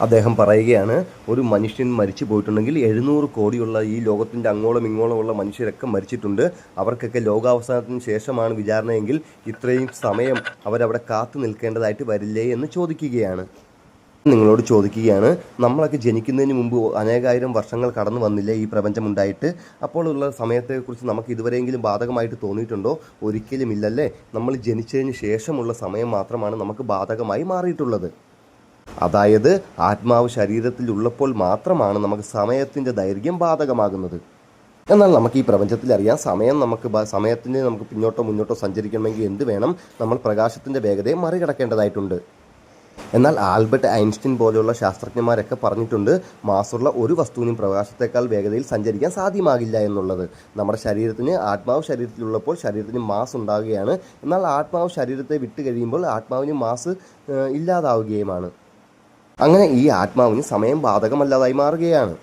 അദ്ദേഹം പറയുകയാണ്, ഒരു മനുഷ്യൻ മരിച്ചു പോയിട്ടുണ്ടെങ്കിൽ 700 കോടിയുള്ള ഈ ലോകത്തിൻ്റെ അങ്ങോളം ഇങ്ങോളമുള്ള മനുഷ്യരൊക്കെ മരിച്ചിട്ടുണ്ട്. അവർക്കൊക്കെ ലോകാവസാനത്തിന് ശേഷമാണ് വിചാരണയെങ്കിൽ ഇത്രയും സമയം അവരവിടെ കാത്തു നിൽക്കേണ്ടതായിട്ട് വരില്ലേ എന്ന് ചോദിക്കുകയാണ്. നിങ്ങളോട് ചോദിക്കുകയാണ്, നമ്മളൊക്കെ ജനിക്കുന്നതിന് മുമ്പ് അനേകായിരം വർഷങ്ങൾ കടന്നു വന്നില്ലേ ഈ പ്രപഞ്ചമുണ്ടായിട്ട്? അപ്പോൾ ഉള്ള സമയത്തെക്കുറിച്ച് നമുക്ക് ഇതുവരെയെങ്കിലും ബാധകമായിട്ട് തോന്നിയിട്ടുണ്ടോ? ഒരിക്കലും ഇല്ലല്ലേ. നമ്മൾ ജനിച്ചതിന് ശേഷമുള്ള സമയം മാത്രമാണ് നമുക്ക് ബാധകമായി മാറിയിട്ടുള്ളത്. അതായത് ആത്മാവ് ശരീരത്തിലുള്ളപ്പോൾ മാത്രമാണ് നമുക്ക് സമയത്തിൻ്റെ ദൈർഘ്യം ബാധകമാകുന്നത്. എന്നാൽ നമുക്ക് ഈ പ്രപഞ്ചത്തിൽ അറിയാം, സമയത്തിന് നമുക്ക് പിന്നോട്ടോ മുന്നോട്ടോ സഞ്ചരിക്കണമെങ്കിൽ എന്ത് വേണം? നമ്മൾ പ്രകാശത്തിൻ്റെ വേഗതയെ മറികടക്കേണ്ടതായിട്ടുണ്ട്. എന്നാൽ ആൽബർട്ട് ഐൻസ്റ്റീൻ പോലെയുള്ള ശാസ്ത്രജ്ഞന്മാരൊക്കെ പറഞ്ഞിട്ടുണ്ട്, മാസുള്ള ഒരു വസ്തുവിനും പ്രകാശത്തേക്കാൾ വേഗതയിൽ സഞ്ചരിക്കാൻ സാധ്യമാകില്ല എന്നുള്ളത്. നമ്മുടെ ശരീരത്തിന് ആത്മാവ് ശരീരത്തിലുള്ളപ്പോൾ ശരീരത്തിന് മാസ് ഉണ്ടാവുകയാണ്. എന്നാൽ ആത്മാവ് ശരീരത്തെ വിട്ട് കഴിയുമ്പോൾ ആത്മാവിന് മാസ് ഇല്ലാതാവുകയുമാണ്. അങ്ങനെ ഈ ആത്മാവിന് സമയം ബാധകമല്ലാതായി മാറുകയാണ്.